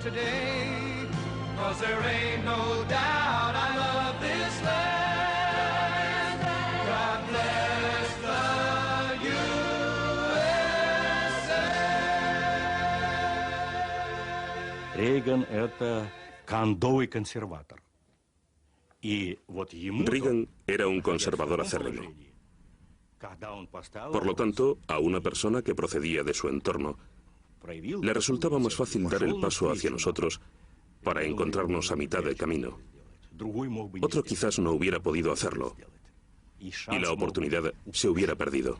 today, 'cause there ain't no doubt I love this land. God bless the USA. Рейган — это кондовый консерватор. Reagan era un conservador acérrimo. Por lo tanto, a una persona que procedía de su entorno, le resultaba más fácil dar el paso hacia nosotros para encontrarnos a mitad del camino. Otro quizás no hubiera podido hacerlo y la oportunidad se hubiera perdido.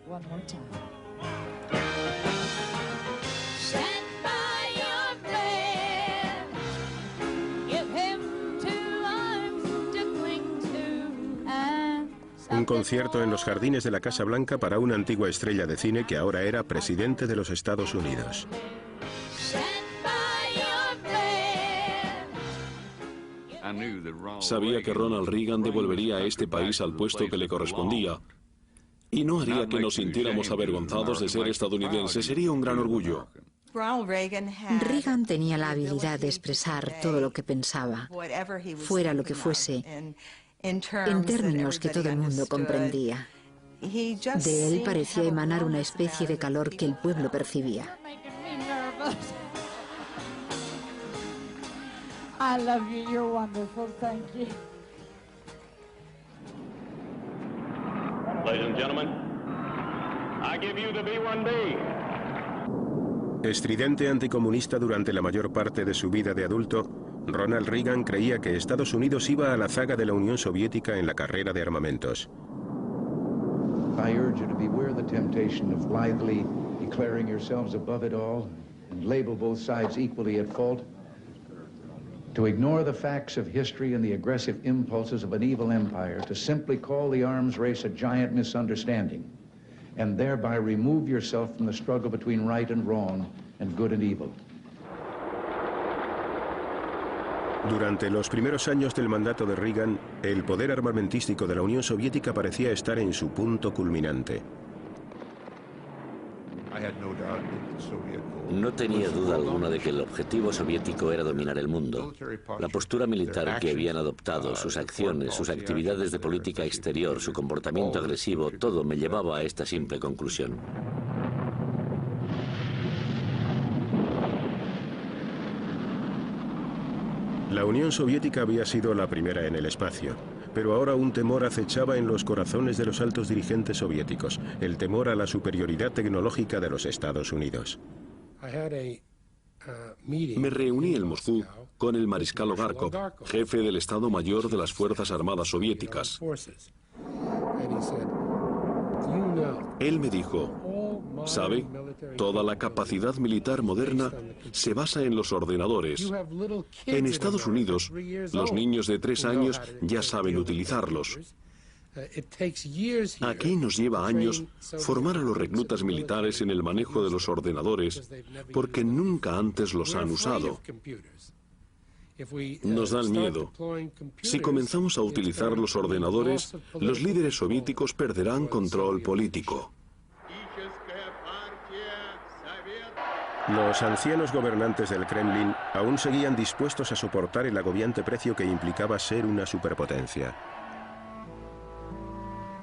One more time. Un concierto en los jardines de la Casa Blanca para una antigua estrella de cine que ahora era presidente de los Estados Unidos. Sabía que Ronald Reagan devolvería a este país al puesto que le correspondía y no haría que nos sintiéramos avergonzados de ser estadounidenses. Sería un gran orgullo. Reagan tenía la habilidad de expresar todo lo que pensaba, fuera lo que fuese, en términos que todo el mundo comprendía. De él parecía emanar una especie de calor que el pueblo percibía. I love you. You're wonderful. Thank you. Ladies and gentlemen, I give you the B-1B. Estridente anticomunista durante la mayor parte de su vida de adulto, Ronald Reagan creía que Estados Unidos iba a la zaga de la Unión Soviética en la carrera de armamentos. I urge you to beware the temptation of blithely declaring yourselves above it all and label both sides equally at fault. To ignore the facts of history and the aggressive impulses of an evil empire, to simply call the arms race a giant misunderstanding, and thereby remove yourself from the struggle between right and wrong and good and evil. Durante los primeros años del mandato de Reagan, el poder armamentístico de la Unión Soviética parecía estar en su punto culminante. No tenía duda alguna de que el objetivo soviético era dominar el mundo. La postura militar que habían adoptado, sus acciones, sus actividades de política exterior, su comportamiento agresivo, todo me llevaba a esta simple conclusión. La Unión Soviética había sido la primera en el espacio, pero ahora un temor acechaba en los corazones de los altos dirigentes soviéticos, el temor a la superioridad tecnológica de los Estados Unidos. Me reuní en Moscú con el mariscal Ogarkov, jefe del Estado Mayor de las Fuerzas Armadas Soviéticas. Él me dijo, ¿sabe? Toda la capacidad militar moderna se basa en los ordenadores. En Estados Unidos, los niños de 3 años ya saben utilizarlos. Aquí nos lleva años formar a los reclutas militares en el manejo de los ordenadores, porque nunca antes los han usado. Nos dan miedo. Si comenzamos a utilizar los ordenadores, los líderes soviéticos perderán control político. Los ancianos gobernantes del Kremlin aún seguían dispuestos a soportar el agobiante precio que implicaba ser una superpotencia.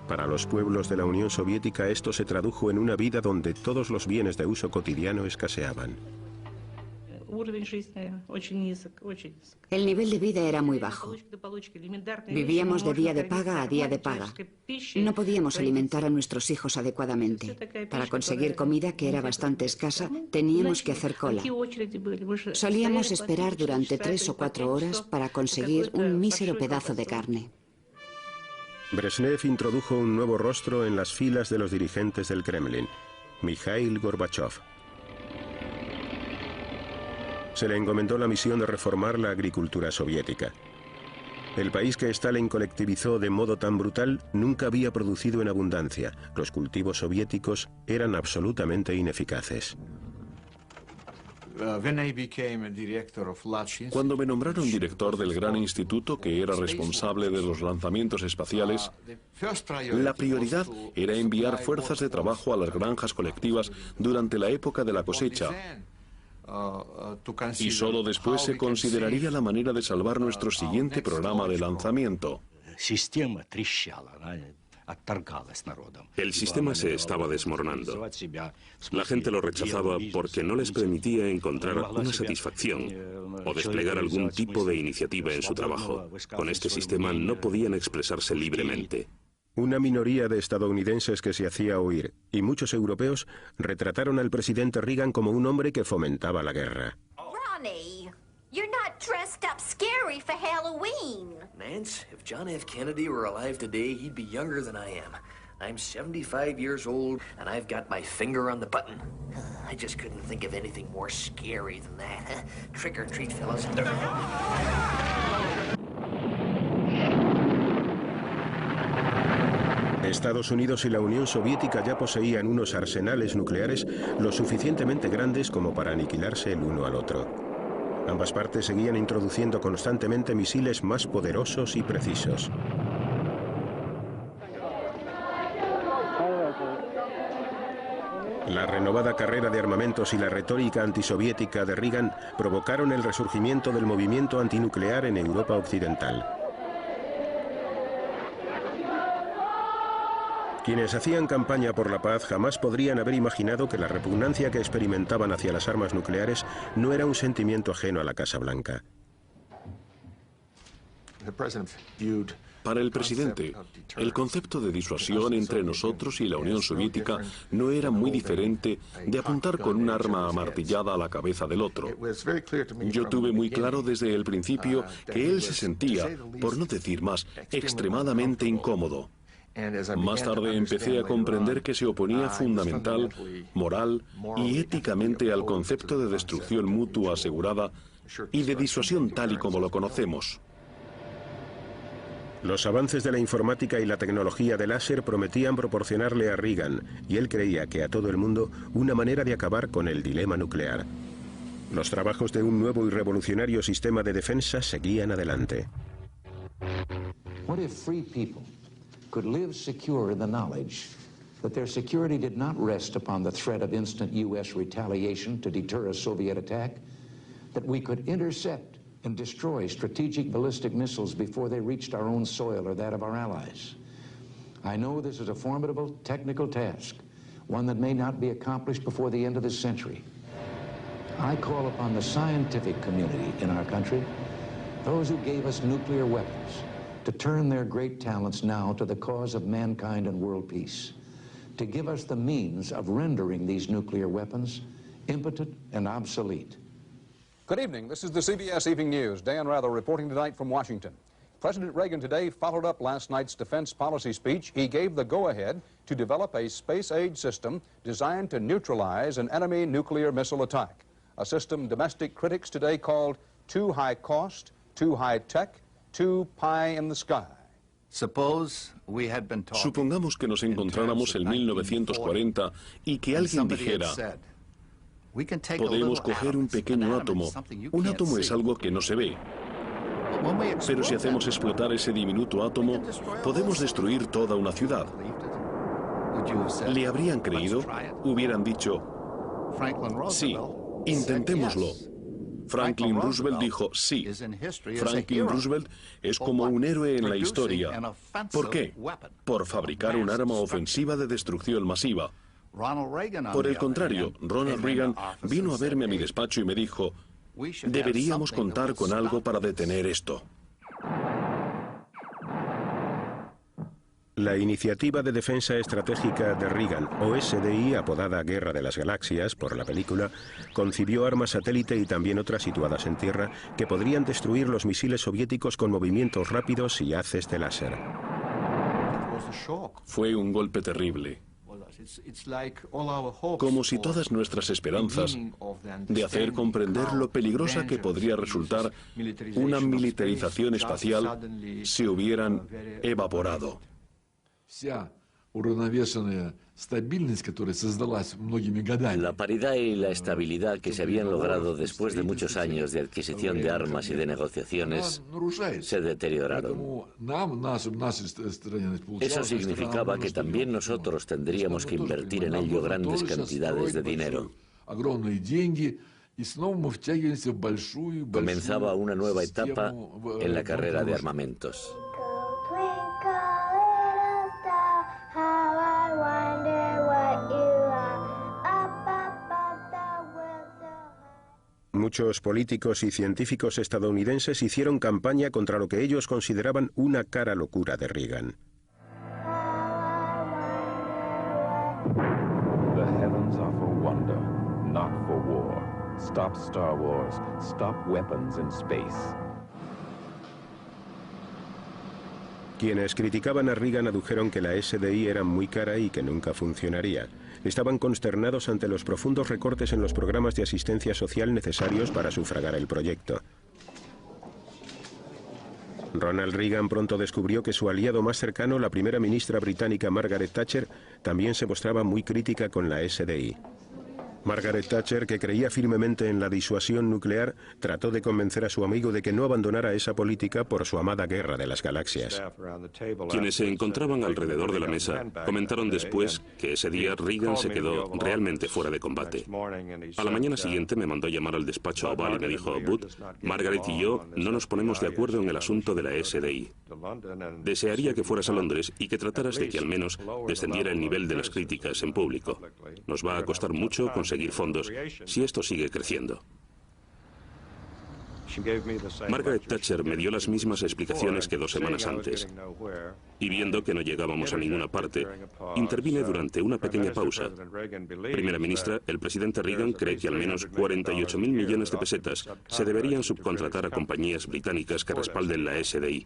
Para los pueblos de la Unión Soviética esto se tradujo en una vida donde todos los bienes de uso cotidiano escaseaban. El nivel de vida era muy bajo. Vivíamos de día de paga a día de paga. No podíamos alimentar a nuestros hijos adecuadamente. Para conseguir comida, que era bastante escasa, teníamos que hacer cola. Solíamos esperar durante 3 o 4 horas para conseguir un mísero pedazo de carne. Brezhnev introdujo un nuevo rostro en las filas de los dirigentes del Kremlin, Mikhail Gorbachev. Se le encomendó la misión de reformar la agricultura soviética. El país que Stalin colectivizó de modo tan brutal nunca había producido en abundancia. Los cultivos soviéticos eran absolutamente ineficaces. Cuando me nombraron director del gran instituto que era responsable de los lanzamientos espaciales, la prioridad era enviar fuerzas de trabajo a las granjas colectivas durante la época de la cosecha. Y solo después se consideraría la manera de salvar nuestro siguiente programa de lanzamiento. El sistema se estaba desmoronando. La gente lo rechazaba porque no les permitía encontrar una satisfacción o desplegar algún tipo de iniciativa en su trabajo. Con este sistema no podían expresarse libremente. Una minoría de estadounidenses que se hacía oír y muchos europeos retrataron al presidente Reagan como un hombre que fomentaba la guerra. Ronnie, you're not dressed up scary for Halloween. Nance, if John F. Kennedy were alive today, he'd be younger than I am. I'm 75 years old, and I've got my finger on the button. I just couldn't think of anything more scary than that. Trick or treat, fellas. Estados Unidos y la Unión Soviética ya poseían unos arsenales nucleares lo suficientemente grandes como para aniquilarse el uno al otro. Ambas partes seguían introduciendo constantemente misiles más poderosos y precisos. La renovada carrera de armamentos y la retórica antisoviética de Reagan provocaron el resurgimiento del movimiento antinuclear en Europa Occidental. Quienes hacían campaña por la paz jamás podrían haber imaginado que la repugnancia que experimentaban hacia las armas nucleares no era un sentimiento ajeno a la Casa Blanca. Para el presidente, el concepto de disuasión entre nosotros y la Unión Soviética no era muy diferente de apuntar con un arma amartillada a la cabeza del otro. Yo tuve muy claro desde el principio que él se sentía, por no decir más, extremadamente incómodo. Más tarde empecé a comprender que se oponía fundamental, moral y éticamente al concepto de destrucción mutua asegurada y de disuasión tal y como lo conocemos. Los avances de la informática y la tecnología de láser prometían proporcionarle a Reagan, y él creía que a todo el mundo, una manera de acabar con el dilema nuclear. Los trabajos de un nuevo y revolucionario sistema de defensa seguían adelante. Could live secure in the knowledge that their security did not rest upon the threat of instant U.S. retaliation to deter a Soviet attack, that we could intercept and destroy strategic ballistic missiles before they reached our own soil or that of our allies. I know this is a formidable technical task, one that may not be accomplished before the end of this century. I call upon the scientific community in our country, those who gave us nuclear weapons, to turn their great talents now to the cause of mankind and world peace, to give us the means of rendering these nuclear weapons impotent and obsolete. Good evening. This is the CBS Evening News. Dan Rather reporting tonight from Washington. President Reagan today followed up last night's defense policy speech. He gave the go-ahead to develop a space-age system designed to neutralize an enemy nuclear missile attack, a system domestic critics today called too high cost, too high tech, too pie in the sky. Supongamos que nos encontráramos en 1940 y que alguien dijera: podemos coger un pequeño átomo. Un átomo es algo que no se ve. Pero si hacemos explotar ese diminuto átomo, podemos destruir toda una ciudad. ¿Le habrían creído? Hubieran dicho: sí, intentémoslo. Franklin Roosevelt dijo sí. Franklin Roosevelt es como un héroe en la historia. ¿Por qué? Por fabricar un arma ofensiva de destrucción masiva. Por el contrario, Ronald Reagan vino a verme a mi despacho y me dijo: deberíamos contar con algo para detener esto. La Iniciativa de Defensa Estratégica de Reagan, o SDI, apodada Guerra de las Galaxias por la película, concibió armas satélite y también otras situadas en tierra que podrían destruir los misiles soviéticos con movimientos rápidos y haces de láser. Fue un golpe terrible. Como si todas nuestras esperanzas de hacer comprender lo peligrosa que podría resultar una militarización espacial se hubieran evaporado. La paridad y la estabilidad que se habían logrado después de muchos años de adquisición de armas y de negociaciones se deterioraron. Eso significaba que también nosotros tendríamos que invertir en ello grandes cantidades de dinero. Comenzaba una nueva etapa en la carrera de armamentos. Muchos políticos y científicos estadounidenses hicieron campaña contra lo que ellos consideraban una cara locura de Reagan. The heavens are for wonder, not for war. Stop Star Wars. Stop weapons in space. Quienes criticaban a Reagan adujeron que la SDI era muy cara y que nunca funcionaría. Estaban consternados ante los profundos recortes en los programas de asistencia social necesarios para sufragar el proyecto. Ronald Reagan pronto descubrió que su aliado más cercano, la primera ministra británica Margaret Thatcher, también se mostraba muy crítica con la SDI. Margaret Thatcher, que creía firmemente en la disuasión nuclear, trató de convencer a su amigo de que no abandonara esa política por su amada Guerra de las Galaxias. Quienes se encontraban alrededor de la mesa comentaron después que ese día Reagan se quedó realmente fuera de combate. A la mañana siguiente me mandó llamar al despacho Oval y me dijo: Bud, Margaret y yo no nos ponemos de acuerdo en el asunto de la SDI. Desearía que fueras a Londres y que trataras de que al menos descendiera el nivel de las críticas en público. Nos va a costar mucho conseguir fondos si esto sigue creciendo. Margaret Thatcher me dio las mismas explicaciones que 2 semanas antes, y viendo que no llegábamos a ninguna parte, intervine durante una pequeña pausa. Primera ministra, el presidente Reagan cree que al menos 48.000 millones de pesetas se deberían subcontratar a compañías británicas que respalden la SDI.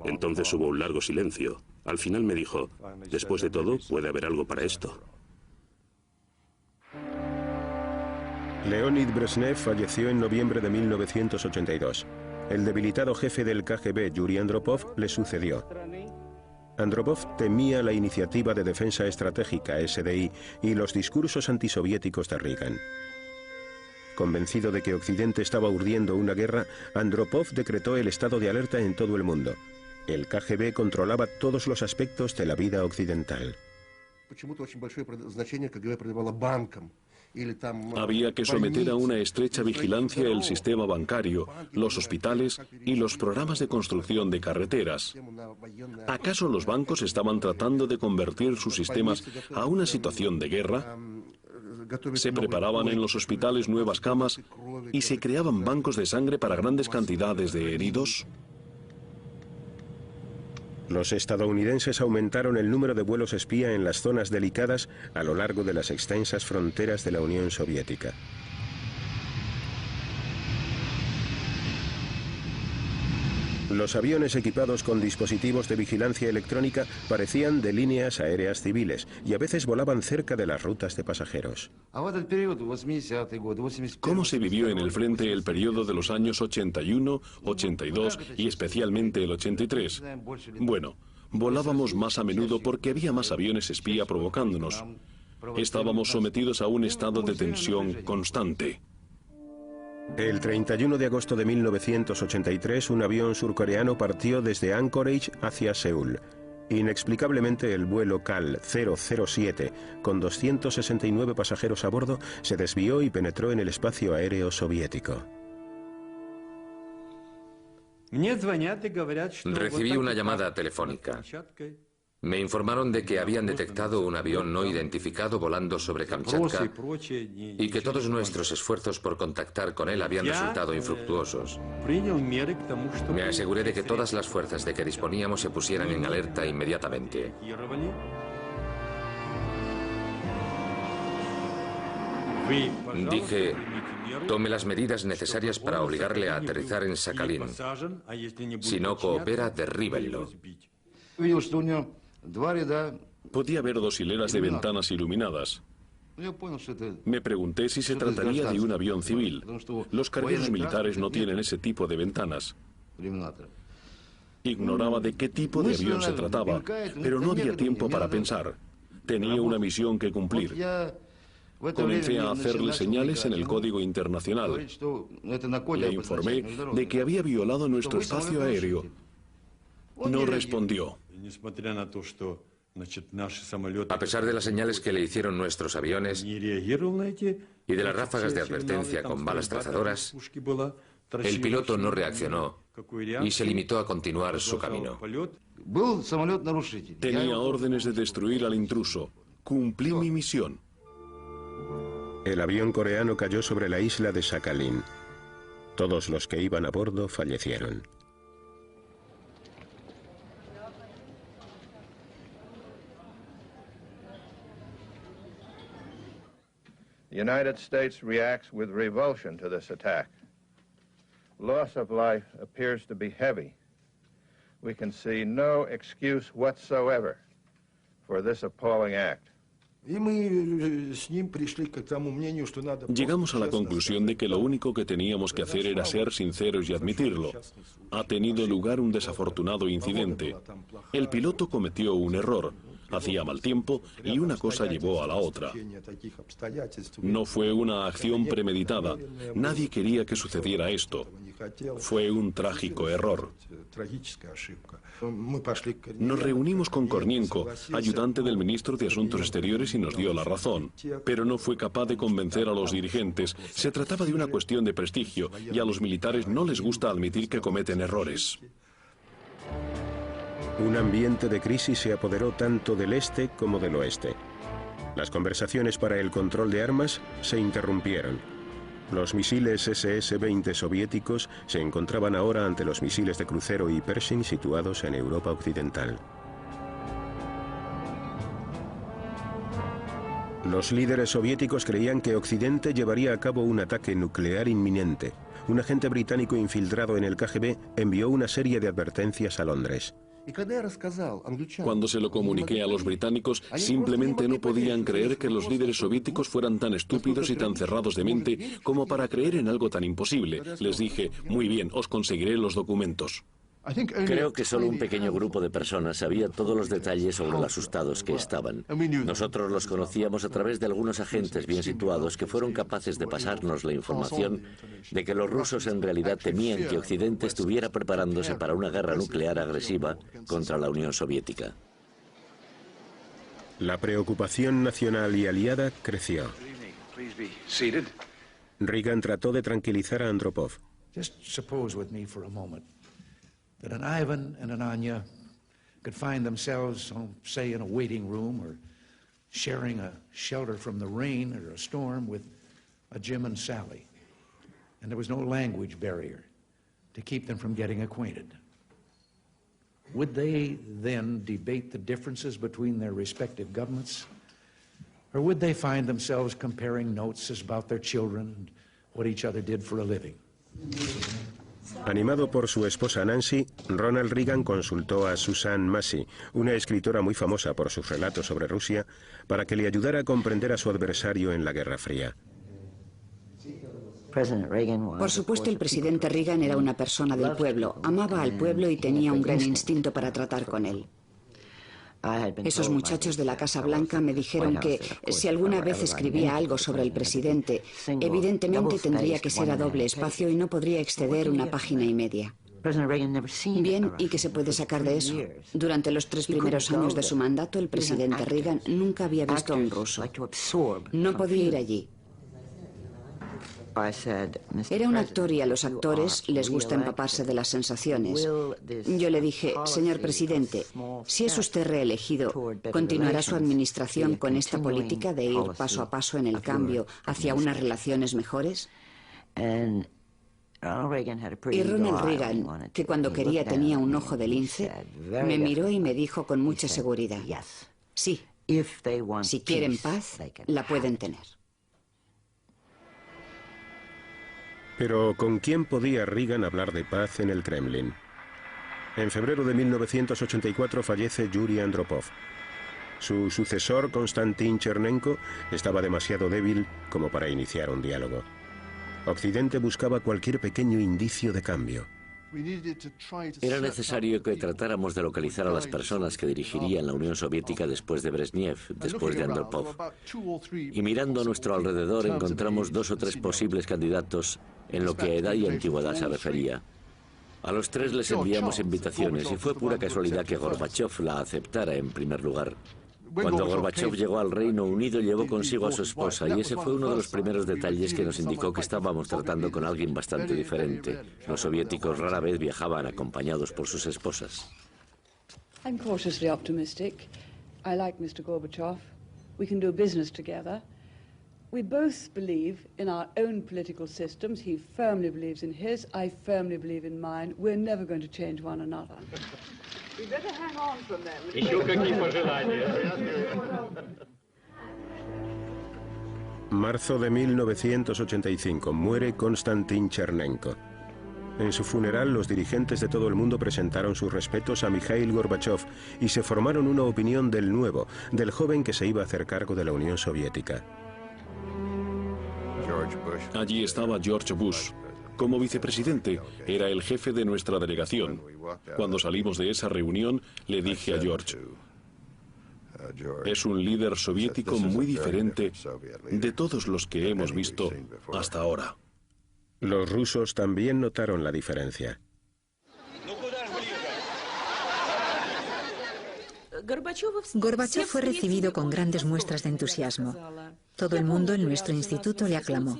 Entonces hubo un largo silencio. Al final me dijo: después de todo, puede haber algo para esto. Leonid Brezhnev falleció en noviembre de 1982. El debilitado jefe del KGB, Yuri Andropov, le sucedió. Andropov temía la Iniciativa de Defensa Estratégica, SDI, y los discursos antisoviéticos de Reagan. Convencido de que Occidente estaba urdiendo una guerra, Andropov decretó el estado de alerta en todo el mundo. El KGB controlaba todos los aspectos de la vida occidental. Había que someter a una estrecha vigilancia el sistema bancario, los hospitales y los programas de construcción de carreteras. ¿Acaso los bancos estaban tratando de convertir sus sistemas a una situación de guerra? Se preparaban en los hospitales nuevas camas y se creaban bancos de sangre para grandes cantidades de heridos. Los estadounidenses aumentaron el número de vuelos espía en las zonas delicadas a lo largo de las extensas fronteras de la Unión Soviética. Los aviones equipados con dispositivos de vigilancia electrónica parecían de líneas aéreas civiles y a veces volaban cerca de las rutas de pasajeros. ¿Cómo se vivió en el frente el periodo de los años 81, 82 y especialmente el 83? Bueno, volábamos más a menudo porque había más aviones espía provocándonos. Estábamos sometidos a un estado de tensión constante. El 31 de agosto de 1983, un avión surcoreano partió desde Anchorage hacia Seúl. Inexplicablemente, el vuelo KAL 007, con 269 pasajeros a bordo, se desvió y penetró en el espacio aéreo soviético. Recibí una llamada telefónica. Me informaron de que habían detectado un avión no identificado volando sobre Kamchatka y que todos nuestros esfuerzos por contactar con él habían resultado infructuosos. Me aseguré de que todas las fuerzas de que disponíamos se pusieran en alerta inmediatamente. Dije: tome las medidas necesarias para obligarle a aterrizar en Sakhalin. Si no coopera, derríbenlo. Podía ver 2 hileras de ventanas iluminadas. Me pregunté si se trataría de un avión civil. Los cargueros militares no tienen ese tipo de ventanas. Ignoraba de qué tipo de avión se trataba, pero no había tiempo para pensar. Tenía una misión que cumplir. Comencé a hacerle señales en el código internacional. Le informé de que había violado nuestro espacio aéreo. No respondió. A pesar de las señales que le hicieron nuestros aviones y de las ráfagas de advertencia con balas trazadoras, el piloto no reaccionó y se limitó a continuar su camino. Tenía órdenes de destruir al intruso. Cumplí mi misión. El avión coreano cayó sobre la isla de Sakhalin. Todos los que iban a bordo fallecieron. The United States reacts with revulsion to this attack. Loss of life appears to be heavy. We can see no excuse whatsoever for this appalling act. Llegamos a la conclusión de que lo único que teníamos que hacer era ser sinceros y admitirlo. Ha tenido lugar un desafortunado incidente. El piloto cometió un error. Hacía mal tiempo y una cosa llevó a la otra. No fue una acción premeditada. Nadie quería que sucediera esto. Fue un trágico error. Nos reunimos con Kornienko, ayudante del ministro de Asuntos Exteriores, y nos dio la razón. Pero no fue capaz de convencer a los dirigentes. Se trataba de una cuestión de prestigio y a los militares no les gusta admitir que cometen errores. Un ambiente de crisis se apoderó tanto del este como del oeste. Las conversaciones para el control de armas se interrumpieron. Los misiles SS-20 soviéticos se encontraban ahora ante los misiles de crucero y Pershing situados en Europa Occidental. Los líderes soviéticos creían que Occidente llevaría a cabo un ataque nuclear inminente. Un agente británico infiltrado en el KGB envió una serie de advertencias a Londres. Cuando se lo comuniqué a los británicos, simplemente no podían creer que los líderes soviéticos fueran tan estúpidos y tan cerrados de mente como para creer en algo tan imposible. Les dije, muy bien, os conseguiré los documentos. Creo que solo un pequeño grupo de personas sabía todos los detalles sobre lo asustados que estaban. Nosotros los conocíamos a través de algunos agentes bien situados que fueron capaces de pasarnos la información de que los rusos en realidad temían que Occidente estuviera preparándose para una guerra nuclear agresiva contra la Unión Soviética. La preocupación nacional y aliada creció. Reagan trató de tranquilizar a Andropov. That an Ivan and an Anya could find themselves, say, in a waiting room or sharing a shelter from the rain or a storm with a Jim and Sally. And there was no language barrier to keep them from getting acquainted. Would they then debate the differences between their respective governments? Or would they find themselves comparing notes about their children and what each other did for a living? Animado por su esposa Nancy, Ronald Reagan consultó a Susan Massey, una escritora muy famosa por sus relatos sobre Rusia, para que le ayudara a comprender a su adversario en la Guerra Fría. Por supuesto, el presidente Reagan era una persona del pueblo, amaba al pueblo y tenía un gran instinto para tratar con él. Esos muchachos de la Casa Blanca me dijeron que si alguna vez escribía algo sobre el presidente, evidentemente tendría que ser a doble espacio y no podría exceder una página y media. Bien, ¿y qué se puede sacar de eso? Durante los 3 primeros años de su mandato, el presidente Reagan nunca había visto a un ruso. No podía ir allí. Era un actor y a los actores les gusta empaparse de las sensaciones. Yo le dije, señor presidente, si es usted reelegido, ¿continuará su administración con esta política de ir paso a paso en el cambio hacia unas relaciones mejores? Y Ronald Reagan, que cuando quería tenía un ojo de lince, me miró y me dijo con mucha seguridad, sí, si quieren paz, la pueden tener. Pero ¿con quién podía Reagan hablar de paz en el Kremlin? En febrero de 1984 fallece Yuri Andropov. Su sucesor, Konstantin Chernenko, estaba demasiado débil como para iniciar un diálogo. Occidente buscaba cualquier pequeño indicio de cambio. Era necesario que tratáramos de localizar a las personas que dirigirían la Unión Soviética después de Brezhnev, después de Andropov. Y mirando a nuestro alrededor encontramos 2 o 3 posibles candidatos en lo que a edad y antigüedad se refería. A los 3 les enviamos invitaciones y fue pura casualidad que Gorbachev la aceptara en primer lugar. Cuando Gorbachev llegó al Reino Unido llevó consigo a su esposa y ese fue uno de los primeros detalles que nos indicó que estábamos tratando con alguien bastante diferente. Los soviéticos rara vez viajaban acompañados por sus esposas. I'm cautiously optimistic. I like Mr. Gorbachev. We can do business together. We both believe in our own political systems. He firmly believes in his. I firmly believe in mine. We're never going to change one another. We better hang on from them. Marzo de 1985. Muere Konstantin Chernenko. En su funeral, los dirigentes de todo el mundo presentaron sus respetos a Mikhail Gorbachev y se formaron una opinión del nuevo, del joven que se iba a hacer cargo de la Unión Soviética. Allí estaba George Bush. Como vicepresidente, era el jefe de nuestra delegación. Cuando salimos de esa reunión, le dije a George, es un líder soviético muy diferente de todos los que hemos visto hasta ahora. Los rusos también notaron la diferencia. Gorbachev fue recibido con grandes muestras de entusiasmo. Todo el mundo en nuestro instituto le aclamó.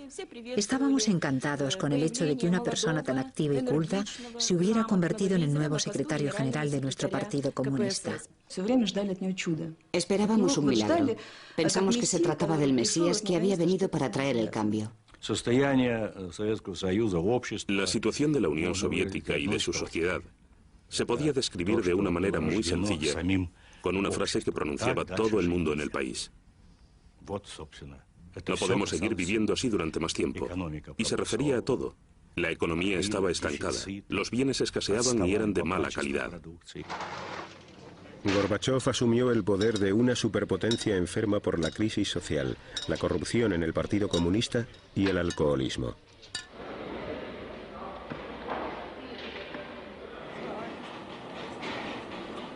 Estábamos encantados con el hecho de que una persona tan activa y culta se hubiera convertido en el nuevo secretario general de nuestro Partido Comunista. Esperábamos un milagro. Pensamos que se trataba del Mesías que había venido para traer el cambio. La situación de la Unión Soviética y de su sociedad se podía describir de una manera muy sencilla, con una frase que pronunciaba todo el mundo en el país. No podemos seguir viviendo así durante más tiempo. Y se refería a todo. La economía estaba estancada, los bienes escaseaban y eran de mala calidad. Gorbachev asumió el poder de una superpotencia enferma por la crisis social, la corrupción en el Partido Comunista y el alcoholismo.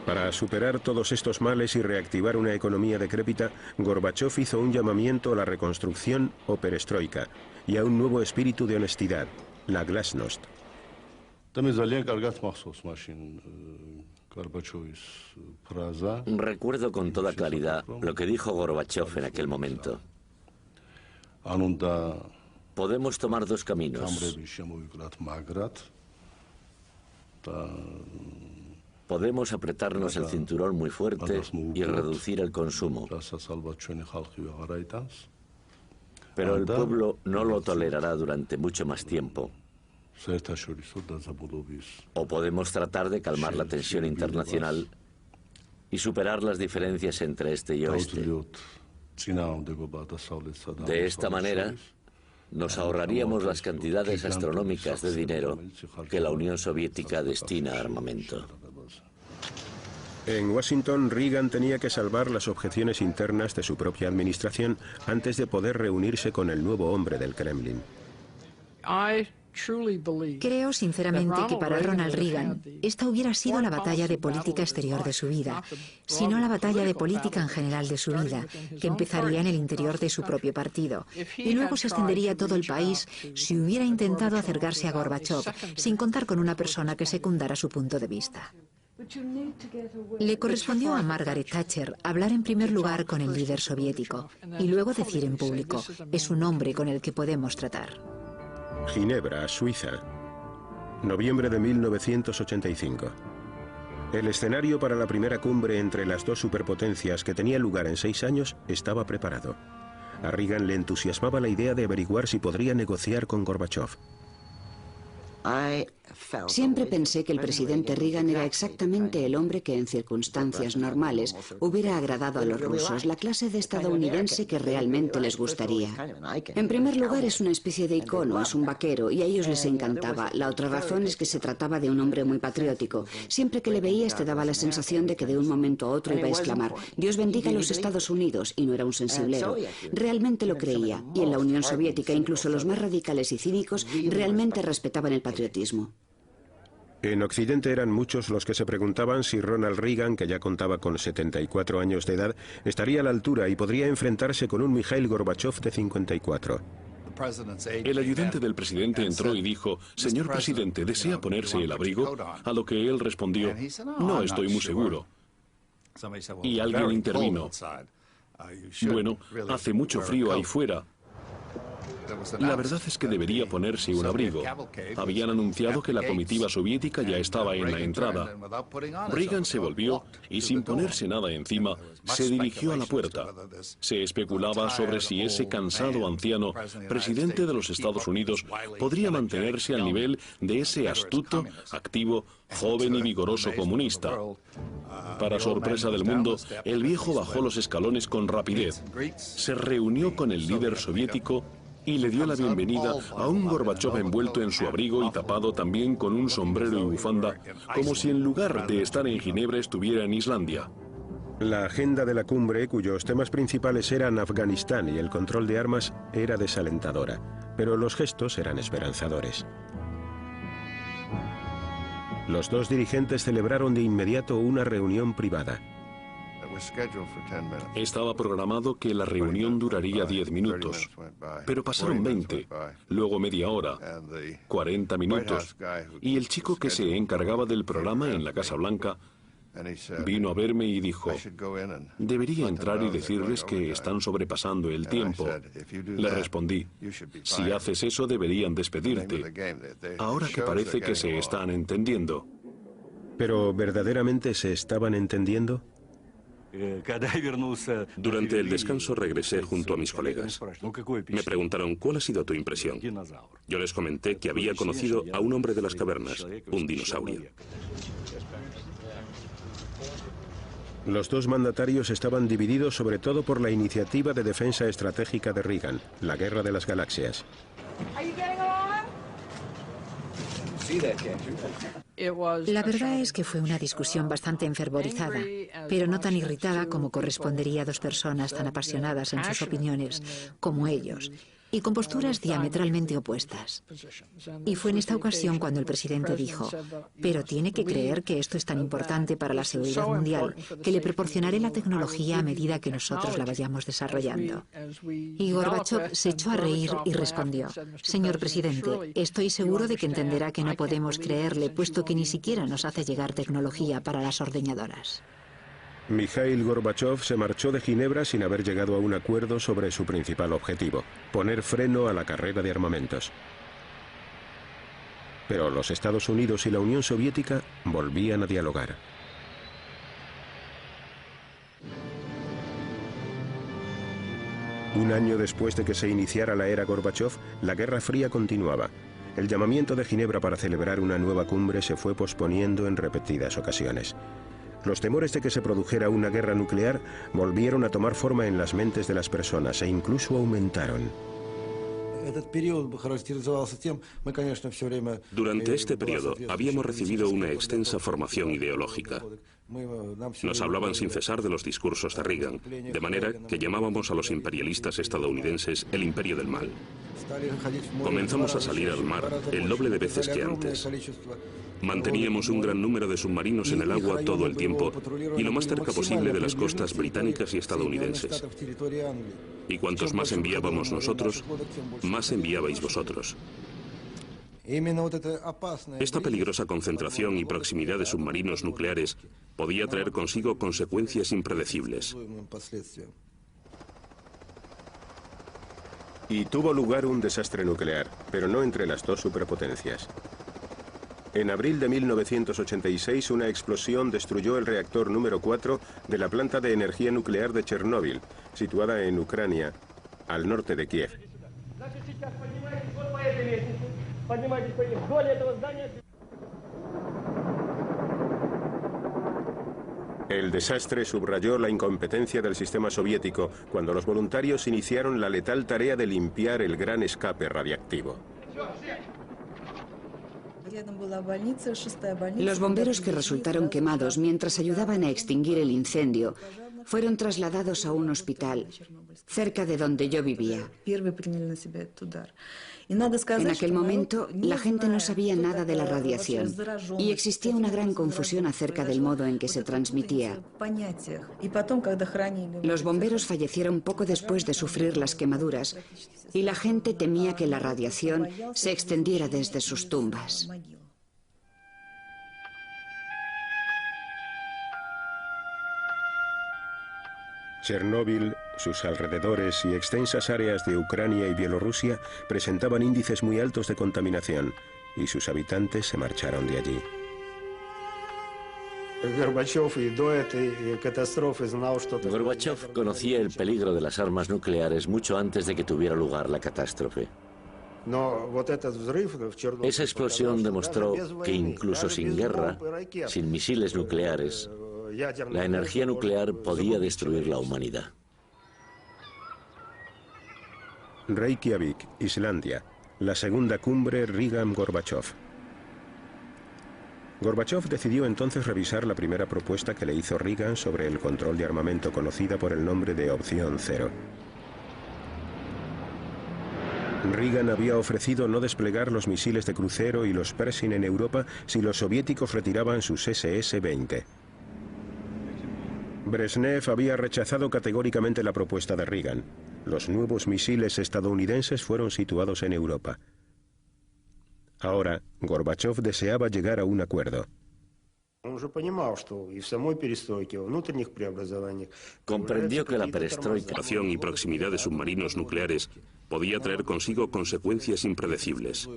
Para superar todos estos males y reactivar una economía decrépita, Gorbachev hizo un llamamiento a la reconstrucción o perestroika y a un nuevo espíritu de honestidad, la glasnost. Recuerdo con toda claridad lo que dijo Gorbachev en aquel momento. Podemos tomar 2 caminos. Podemos apretarnos el cinturón muy fuerte y reducir el consumo. Pero el pueblo no lo tolerará durante mucho más tiempo. O podemos tratar de calmar la tensión internacional y superar las diferencias entre este y oeste. De esta manera, nos ahorraríamos las cantidades astronómicas de dinero que la Unión Soviética destina a armamento. En Washington, Reagan tenía que salvar las objeciones internas de su propia administración antes de poder reunirse con el nuevo hombre del Kremlin. Creo sinceramente que para Ronald Reagan esta hubiera sido la batalla de política exterior de su vida, sino la batalla de política en general de su vida, que empezaría en el interior de su propio partido y luego se extendería a todo el país si hubiera intentado acercarse a Gorbachev sin contar con una persona que secundara su punto de vista. Le correspondió a Margaret Thatcher hablar en primer lugar con el líder soviético y luego decir en público, es un hombre con el que podemos tratar. Ginebra, Suiza. Noviembre de 1985. El escenario para la primera cumbre entre las 2 superpotencias que tenía lugar en 6 años estaba preparado. A Reagan le entusiasmaba la idea de averiguar si podría negociar con Gorbachev. Siempre pensé que el presidente Reagan era exactamente el hombre que en circunstancias normales hubiera agradado a los rusos, la clase de estadounidense que realmente les gustaría. En primer lugar, es una especie de icono, es un vaquero, y a ellos les encantaba. La otra razón es que se trataba de un hombre muy patriótico. Siempre que le veías te daba la sensación de que de un momento a otro iba a exclamar: Dios bendiga a los Estados Unidos, y no era un sensiblero. Realmente lo creía, y en la Unión Soviética incluso los más radicales y cínicos realmente respetaban el patriotismo. En Occidente eran muchos los que se preguntaban si Ronald Reagan, que ya contaba con 74 años de edad, estaría a la altura y podría enfrentarse con un Mikhail Gorbachev de 54. El ayudante del presidente entró y dijo: señor presidente, ¿desea ponerse el abrigo? A lo que él respondió: no estoy muy seguro. Y alguien intervino: bueno, hace mucho frío ahí fuera. La verdad es que debería ponerse un abrigo. Habían anunciado que la comitiva soviética ya estaba en la entrada. Reagan se volvió y, sin ponerse nada encima, se dirigió a la puerta. Se especulaba sobre si ese cansado anciano, presidente de los Estados Unidos, podría mantenerse al nivel de ese astuto, activo, joven y vigoroso comunista. Para sorpresa del mundo, el viejo bajó los escalones con rapidez. Se reunió con el líder soviético y le dio la bienvenida a un Gorbachev envuelto en su abrigo y tapado también con un sombrero y bufanda, como si en lugar de estar en Ginebra estuviera en Islandia. La agenda de la cumbre, cuyos temas principales eran Afganistán y el control de armas, era desalentadora, pero los gestos eran esperanzadores. Los dos dirigentes celebraron de inmediato una reunión privada. Estaba programado que la reunión duraría 10 minutos, pero pasaron 20, luego media hora, 40 minutos, y el chico que se encargaba del programa en la Casa Blanca vino a verme y dijo: debería entrar y decirles que están sobrepasando el tiempo. Le respondí: si haces eso deberían despedirte, ahora que parece que se están entendiendo. ¿Pero verdaderamente se estaban entendiendo? Durante el descanso regresé junto a mis colegas. Me preguntaron: ¿cuál ha sido tu impresión? Yo les comenté que había conocido a un hombre de las cavernas, un dinosaurio. Los dos mandatarios estaban divididos sobre todo por la iniciativa de defensa estratégica de Reagan, la Guerra de las Galaxias. La verdad es que fue una discusión bastante enfervorizada, pero no tan irritada como correspondería a dos personas tan apasionadas en sus opiniones como ellos, y con posturas diametralmente opuestas. Y fue en esta ocasión cuando el presidente dijo: pero tiene que creer que esto es tan importante para la seguridad mundial que le proporcionaré la tecnología a medida que nosotros la vayamos desarrollando. Y Gorbachev se echó a reír y respondió: señor presidente, estoy seguro de que entenderá que no podemos creerle, puesto que ni siquiera nos hace llegar tecnología para las ordeñadoras. Mikhail Gorbachev se marchó de Ginebra sin haber llegado a un acuerdo sobre su principal objetivo: poner freno a la carrera de armamentos. Pero los Estados Unidos y la Unión Soviética volvían a dialogar. Un año después de que se iniciara la era Gorbachev, la Guerra Fría continuaba. El llamamiento de Ginebra para celebrar una nueva cumbre se fue posponiendo en repetidas ocasiones. Los temores de que se produjera una guerra nuclear volvieron a tomar forma en las mentes de las personas e incluso aumentaron. Durante este periodo habíamos recibido una extensa formación ideológica. Nos hablaban sin cesar de los discursos de Reagan, de manera que llamábamos a los imperialistas estadounidenses el imperio del mal. Comenzamos a salir al mar el doble de veces que antes. Manteníamos un gran número de submarinos en el agua todo el tiempo y lo más cerca posible de las costas británicas y estadounidenses. Y cuantos más enviábamos nosotros, más enviabais vosotros. Esta peligrosa concentración y proximidad de submarinos nucleares podía traer consigo consecuencias impredecibles. Y tuvo lugar un desastre nuclear, pero no entre las dos superpotencias. En abril de 1986, una explosión destruyó el reactor número 4 de la planta de energía nuclear de Chernóbil, situada en Ucrania, al norte de Kiev. El desastre subrayó la incompetencia del sistema soviético cuando los voluntarios iniciaron la letal tarea de limpiar el gran escape radiactivo. Los bomberos que resultaron quemados mientras ayudaban a extinguir el incendio fueron trasladados a un hospital cerca de donde yo vivía. En aquel momento, la gente no sabía nada de la radiación y existía una gran confusión acerca del modo en que se transmitía. Los bomberos fallecieron poco después de sufrir las quemaduras y la gente temía que la radiación se extendiera desde sus tumbas. Chernóbil, sus alrededores y extensas áreas de Ucrania y Bielorrusia presentaban índices muy altos de contaminación y sus habitantes se marcharon de allí. Gorbachov conocía el peligro de las armas nucleares mucho antes de que tuviera lugar la catástrofe. Esa explosión demostró que incluso sin guerra, sin misiles nucleares, la energía nuclear podía destruir la humanidad. Reykjavik, Islandia, la segunda cumbre Reagan-Gorbachov. Gorbachov decidió entonces revisar la primera propuesta que le hizo Reagan sobre el control de armamento, conocida por el nombre de Opción Cero. Reagan había ofrecido no desplegar los misiles de crucero y los Pershing en Europa si los soviéticos retiraban sus SS-20. Brezhnev había rechazado categóricamente la propuesta de Reagan. Los nuevos misiles estadounidenses fueron situados en Europa. Ahora, Gorbachov deseaba llegar a un acuerdo. Comprendió que la perestroika y proximidad de submarinos nucleares podía traer consigo consecuencias impredecibles.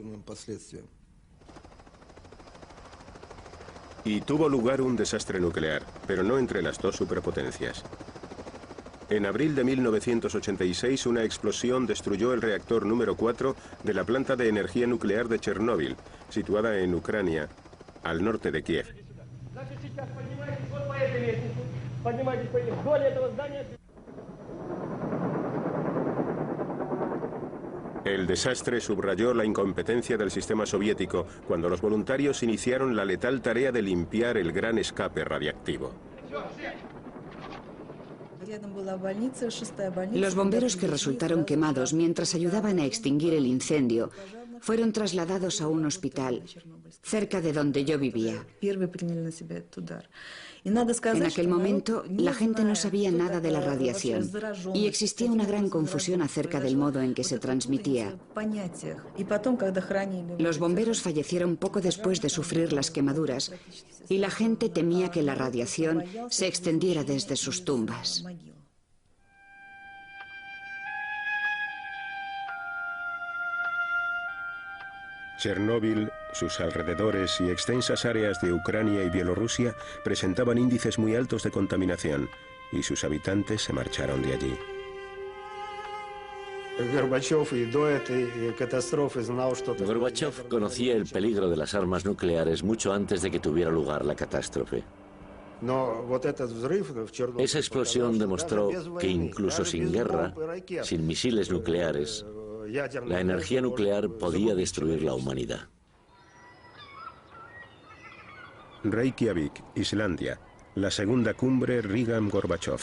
Y tuvo lugar un desastre nuclear, pero no entre las dos superpotencias. En abril de 1986, una explosión destruyó el reactor número 4 de la planta de energía nuclear de Chernóbil, situada en Ucrania, al norte de Kiev. El desastre subrayó la incompetencia del sistema soviético cuando los voluntarios iniciaron la letal tarea de limpiar el gran escape radiactivo. Los bomberos que resultaron quemados mientras ayudaban a extinguir el incendio fueron trasladados a un hospital cerca de donde yo vivía. En aquel momento, la gente no sabía nada de la radiación y existía una gran confusión acerca del modo en que se transmitía. Los bomberos fallecieron poco después de sufrir las quemaduras y la gente temía que la radiación se extendiera desde sus tumbas. Chernóbil, sus alrededores y extensas áreas de Ucrania y Bielorrusia presentaban índices muy altos de contaminación y sus habitantes se marcharon de allí. Gorbachov conocía el peligro de las armas nucleares mucho antes de que tuviera lugar la catástrofe. Esa explosión demostró que incluso sin guerra, sin misiles nucleares, la energía nuclear podía destruir la humanidad. Reykjavik, Islandia, la segunda cumbre Reagan-Gorbachov.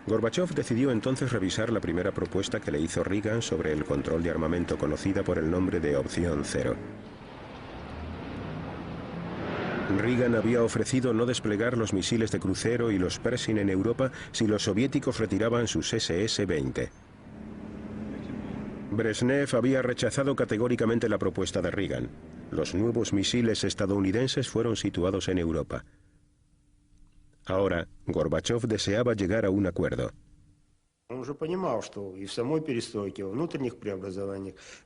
Gorbachov decidió entonces revisar la primera propuesta que le hizo Reagan sobre el control de armamento, conocida por el nombre de Opción Cero. Reagan había ofrecido no desplegar los misiles de crucero y los Pershing en Europa si los soviéticos retiraban sus SS-20. Brezhnev había rechazado categóricamente la propuesta de Reagan. Los nuevos misiles estadounidenses fueron situados en Europa. Ahora, Gorbachov deseaba llegar a un acuerdo.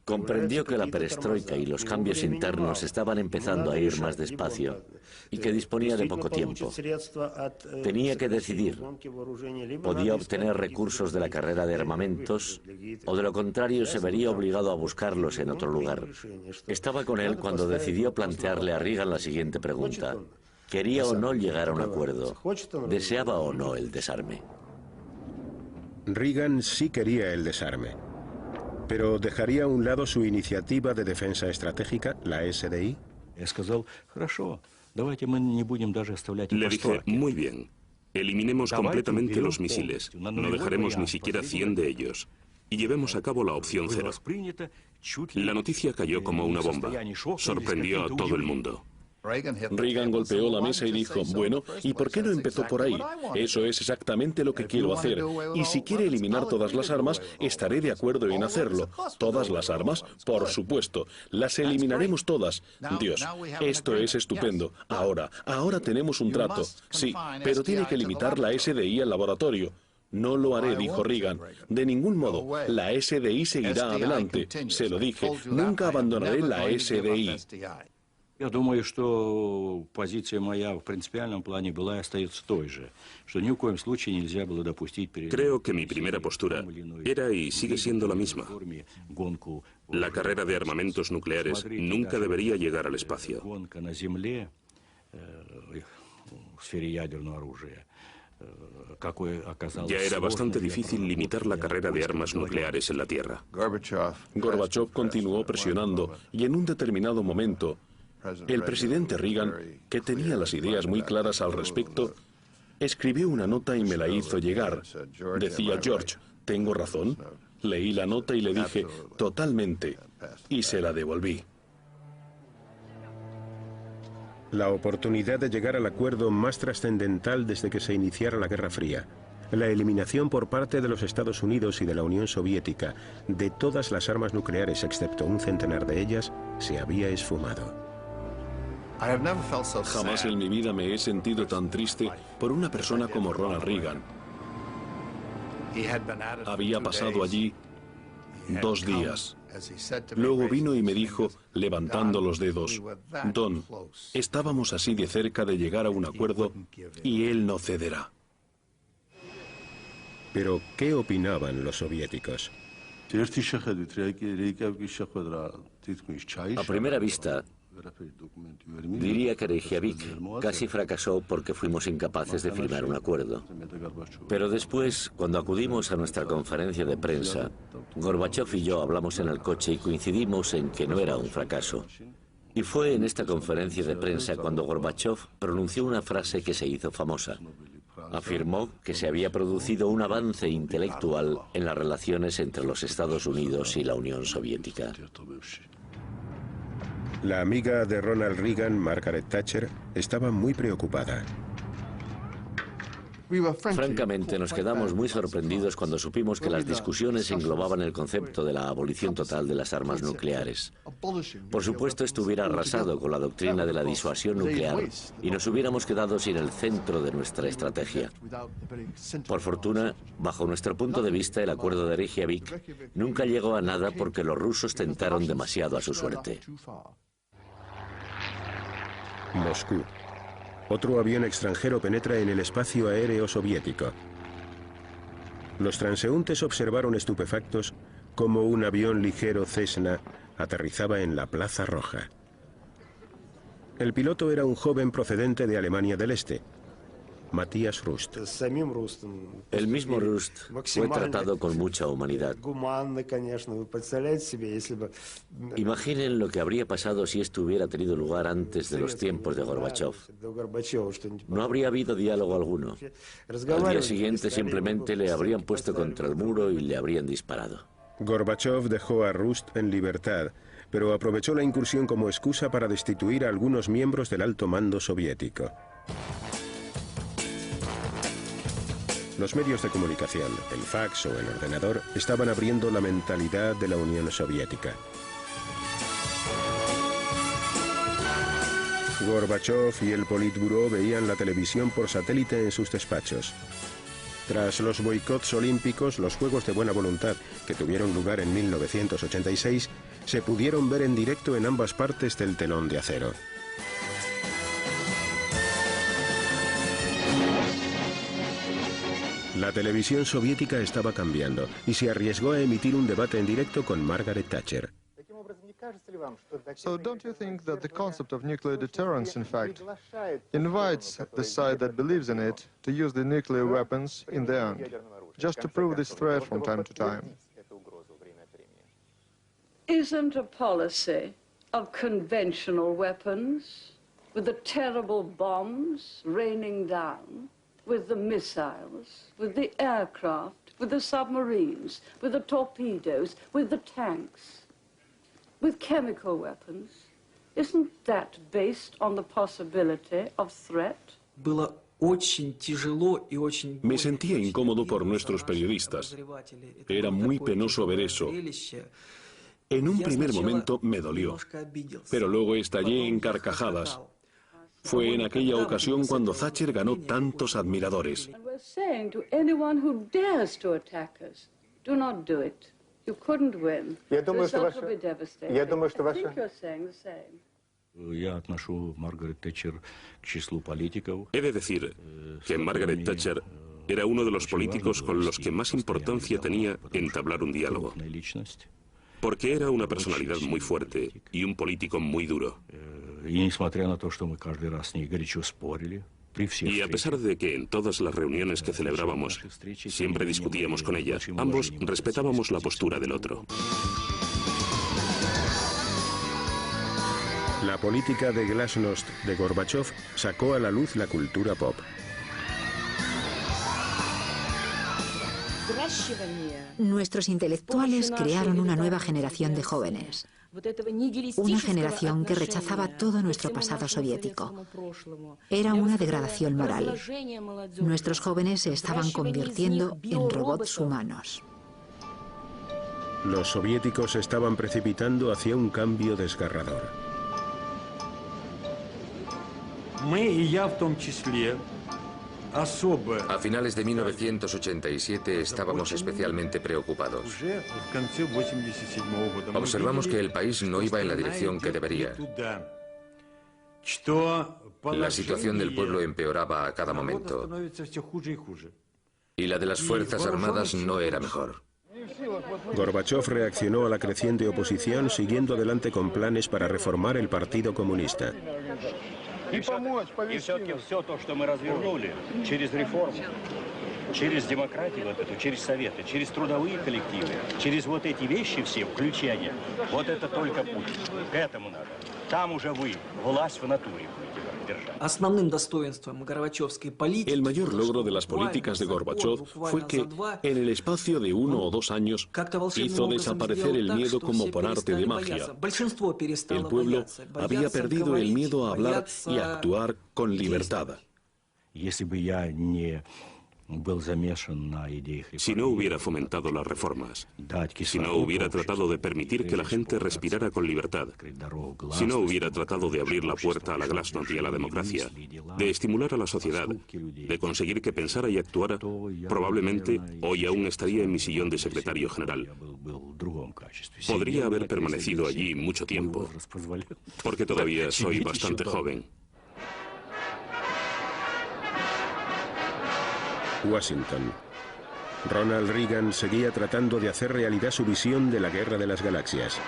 Comprendió que la perestroika y los cambios internos estaban empezando a ir más despacio y que disponía de poco tiempo. Tenía que decidir. Podía obtener recursos de la carrera de armamentos o de lo contrario se vería obligado a buscarlos en otro lugar. Estaba con él cuando decidió plantearle a Reagan la siguiente pregunta. Quería o no llegar a un acuerdo. Deseaba o no el desarme. Reagan sí quería el desarme, pero ¿dejaría a un lado su iniciativa de defensa estratégica, la SDI? Le dije, muy bien, eliminemos completamente los misiles, no dejaremos ni siquiera 100 de ellos, y llevemos a cabo la opción 0. La noticia cayó como una bomba, sorprendió a todo el mundo. Reagan golpeó la mesa y dijo, bueno, ¿y por qué no empezó por ahí? Eso es exactamente lo que quiero hacer. Y si quiere eliminar todas las armas, estaré de acuerdo en hacerlo. ¿Todas las armas? Por supuesto. Las eliminaremos todas. Dios, esto es estupendo. Ahora tenemos un trato. Sí, pero tiene que limitar la SDI al laboratorio. No lo haré, dijo Reagan. De ningún modo. La SDI seguirá adelante. Se lo dije. Nunca abandonaré la SDI. Я думаю, что позиция моя в принципиальном плане была и остается той же, что ни в коем случае нельзя было допустить... Creo que mi primera postura era y sigue siendo la misma. La carrera de armamentos nucleares nunca debería llegar al espacio. Ya era bastante difícil limitar la carrera de armas nucleares en la Tierra. Gorbachev continuó presionando y en un determinado momento el presidente Reagan, que tenía las ideas muy claras al respecto, escribió una nota y me la hizo llegar. Decía, George, ¿tengo razón? Leí la nota y le dije, totalmente, y se la devolví. La oportunidad de llegar al acuerdo más trascendental desde que se iniciara la Guerra Fría, la eliminación por parte de los Estados Unidos y de la Unión Soviética de todas las armas nucleares excepto un centenar de ellas, se había esfumado. Jamás en mi vida me he sentido tan triste por una persona como Ronald Reagan. Había pasado allí 2 días. Luego vino y me dijo, levantando los dedos, Don, estábamos así de cerca de llegar a un acuerdo y él no cederá. Pero, ¿qué opinaban los soviéticos? A primera vista, diría que Reykjavik casi fracasó porque fuimos incapaces de firmar un acuerdo. Pero después, cuando acudimos a nuestra conferencia de prensa, Gorbachev y yo hablamos en el coche y coincidimos en que no era un fracaso. Y fue en esta conferencia de prensa cuando Gorbachev pronunció una frase que se hizo famosa. Afirmó que se había producido un avance intelectual en las relaciones entre los Estados Unidos y la Unión Soviética. La amiga de Ronald Reagan, Margaret Thatcher, estaba muy preocupada. Francamente, nos quedamos muy sorprendidos cuando supimos que las discusiones englobaban el concepto de la abolición total de las armas nucleares. Por supuesto, esto hubiera arrasado con la doctrina de la disuasión nuclear y nos hubiéramos quedado sin el centro de nuestra estrategia. Por fortuna, bajo nuestro punto de vista, el acuerdo de Reykjavik nunca llegó a nada porque los rusos tentaron demasiado a su suerte. Moscú. Otro avión extranjero penetra en el espacio aéreo soviético. Los transeúntes observaron estupefactos cómo un avión ligero Cessna aterrizaba en la Plaza Roja. El piloto era un joven procedente de Alemania del Este, Matías Rust. El mismo Rust fue tratado con mucha humanidad. Imaginen lo que habría pasado si esto hubiera tenido lugar antes de los tiempos de Gorbachev. No habría habido diálogo alguno. Al día siguiente simplemente le habrían puesto contra el muro y le habrían disparado. Gorbachev dejó a Rust en libertad, pero aprovechó la incursión como excusa para destituir a algunos miembros del alto mando soviético. Los medios de comunicación, el fax o el ordenador, estaban abriendo la mentalidad de la Unión Soviética. Gorbachev y el Politburó veían la televisión por satélite en sus despachos. Tras los boicots olímpicos, los Juegos de Buena Voluntad, que tuvieron lugar en 1986, se pudieron ver en directo en ambas partes del telón de acero. La televisión soviética estaba cambiando y se arriesgó a emitir un debate en directo con Margaret Thatcher. So don't you think that the concept of nuclear deterrence, in fact, invites the side that believes in it to use the nuclear weapons in the end, just to prove this threat from time to time? Isn't a policy of conventional weapons, with the terrible bombs raining down, with the missiles, with the aircraft, with the submarines, with the torpedoes, with the tanks, with chemical weapons, isn't that based on the possibility of threat? Me sentía incómodo por nuestros periodistas. Era muy penoso ver eso. En un primer momento me dolió, pero luego estallé en carcajadas. Fue en aquella ocasión cuando Thatcher ganó tantos admiradores. And we're saying to anyone who dares to attack us, do not do it. You couldn't win. The result will be devastating. I think you're saying the same. He de decir que Margaret Thatcher era uno de los políticos con los que más importancia tenía entablar un diálogo, porque era una personalidad muy fuerte y un político muy duro. Y a pesar de que en todas las reuniones que celebrábamos siempre discutíamos con ella, ambos respetábamos la postura del otro. La política de glasnost de Gorbachov sacó a la luz la cultura pop. Nuestros intelectuales crearon una nueva generación de jóvenes. Una generación que rechazaba todo nuestro pasado soviético. Era una degradación moral. Nuestros jóvenes se estaban convirtiendo en robots humanos. Los soviéticos se estaban precipitando hacia un cambio desgarrador. A finales de 1987 estábamos especialmente preocupados. Observamos que el país no iba en la dirección que debería. La situación del pueblo empeoraba a cada momento. Y la de las Fuerzas Armadas no era mejor. Gorbachov reaccionó a la creciente oposición siguiendo adelante con planes para reformar el Partido Comunista. И все-таки все то, что мы развернули через реформу, через демократию вот эту, через советы, через трудовые коллективы, через вот эти вещи все, включения, вот это только путь. К этому надо. Там уже вы, власть в натуре. El mayor logro de las políticas de Gorbachov fue que, en el espacio de 1 o 2 años, hizo desaparecer el miedo como por arte de magia. El pueblo había perdido el miedo a hablar y a actuar con libertad. Si no hubiera fomentado las reformas, si no hubiera tratado de permitir que la gente respirara con libertad, si no hubiera tratado de abrir la puerta a la glasnost y a la democracia, de estimular a la sociedad, de conseguir que pensara y actuara, probablemente hoy aún estaría en mi sillón de secretario general. Podría haber permanecido allí mucho tiempo, porque todavía soy bastante joven. Washington. Ronald Reagan seguía tratando de hacer realidad su visión de la Guerra de las Galaxias.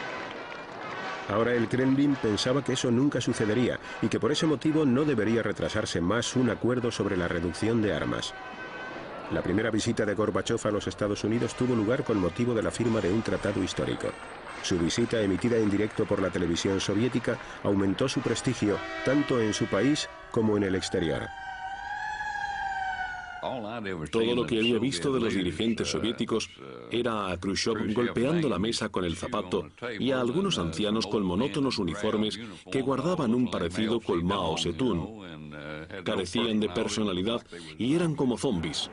Ahora el Kremlin pensaba que eso nunca sucedería y que por ese motivo no debería retrasarse más un acuerdo sobre la reducción de armas. La primera visita de Gorbachov a los Estados Unidos tuvo lugar con motivo de la firma de un tratado histórico. Su visita, emitida en directo por la televisión soviética, aumentó su prestigio tanto en su país como en el exterior. Todo lo que había visto de los dirigentes soviéticos era a Khrushchev golpeando la mesa con el zapato y a algunos ancianos con monótonos uniformes que guardaban un parecido con Mao Zedong. Carecían de personalidad y eran como zombies.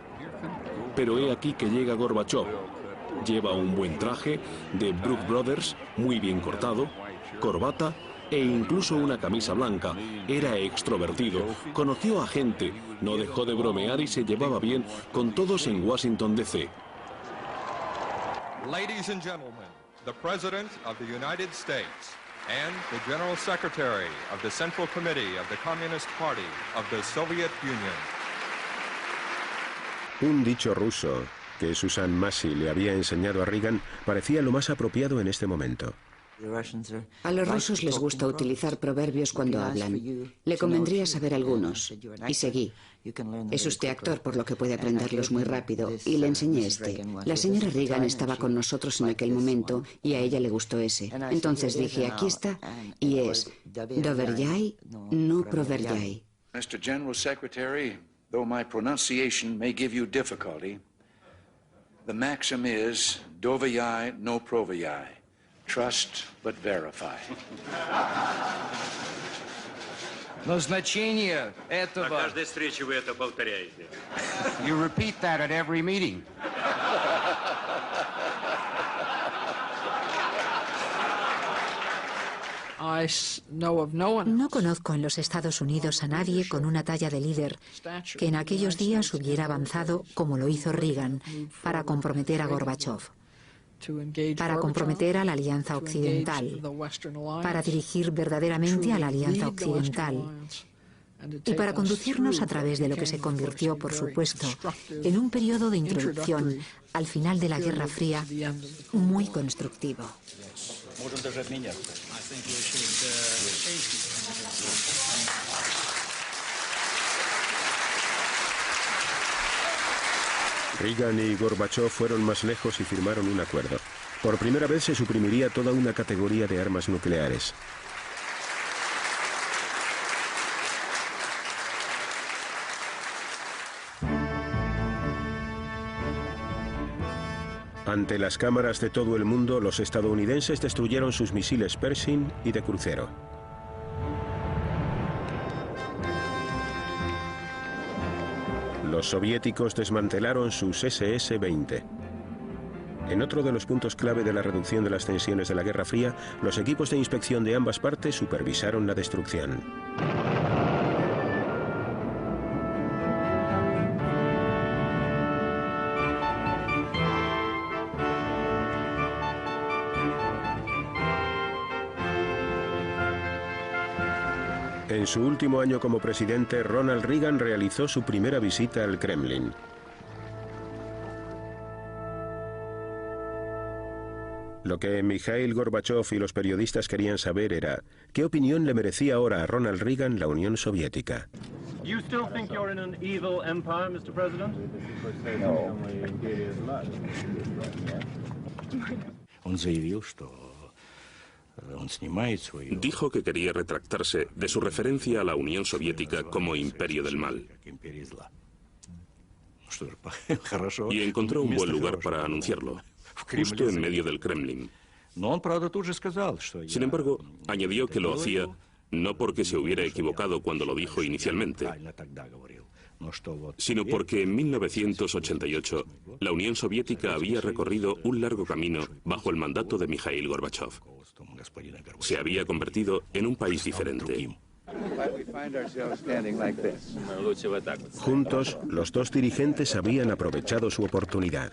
Pero he aquí que llega Gorbachov. Lleva un buen traje de Brooks Brothers, muy bien cortado, corbata e incluso una camisa blanca. Era extrovertido, conoció a gente, no dejó de bromear y se llevaba bien con todos en Washington, D.C. Ladies and gentlemen, the President of the United States and the General Secretary of the Central Committee of the Communist Party of the Soviet Union. Un dicho ruso que Susan Massey le había enseñado a Reagan parecía lo más apropiado en este momento. A los rusos les gusta utilizar proverbios cuando hablan. Le convendría saber algunos. Y seguí. Es usted actor, por lo que puede aprenderlos muy rápido. Y le enseñé este. La señora Reagan estaba con nosotros en aquel momento y a ella le gustó ese. Entonces dije, aquí está, y es Doverjai, no Proverjai. Mr. General Secretary, though my pronunciation may give you difficulty, the maxim is Doverjai, no Proverjai. Trust but verify. Но значение этого... На каждой встрече вы это повторяете. You repeat that at every meeting. No conozco en los Estados Unidos a nadie con una talla de líder que en aquellos días hubiera avanzado como lo hizo Reagan para comprometer a Gorbachov, para comprometer a la Alianza Occidental, para dirigir verdaderamente a la Alianza Occidental y para conducirnos a través de lo que se convirtió, por supuesto, en un periodo de introducción al final de la Guerra Fría muy constructivo. Reagan y Gorbachov fueron más lejos y firmaron un acuerdo. Por primera vez se suprimiría toda una categoría de armas nucleares. Ante las cámaras de todo el mundo, los estadounidenses destruyeron sus misiles Pershing y de crucero. Los soviéticos desmantelaron sus SS-20. En otro de los puntos clave de la reducción de las tensiones de la Guerra Fría, los equipos de inspección de ambas partes supervisaron la destrucción. En su último año como presidente, Ronald Reagan realizó su primera visita al Kremlin. Lo que Mikhail Gorbachov y los periodistas querían saber era ¿qué opinión le merecía ahora a Ronald Reagan la Unión Soviética? You still think you're in an evil empire, Mr. President? No. Он заявил, что Dijo que quería retractarse de su referencia a la Unión Soviética como imperio del mal. Y encontró un buen lugar para anunciarlo, justo en medio del Kremlin. Sin embargo, añadió que lo hacía no porque se hubiera equivocado cuando lo dijo inicialmente, sino porque en 1988 la Unión Soviética había recorrido un largo camino bajo el mandato de Mikhail Gorbachov. Se había convertido en un país diferente. Juntos, los dos dirigentes habían aprovechado su oportunidad.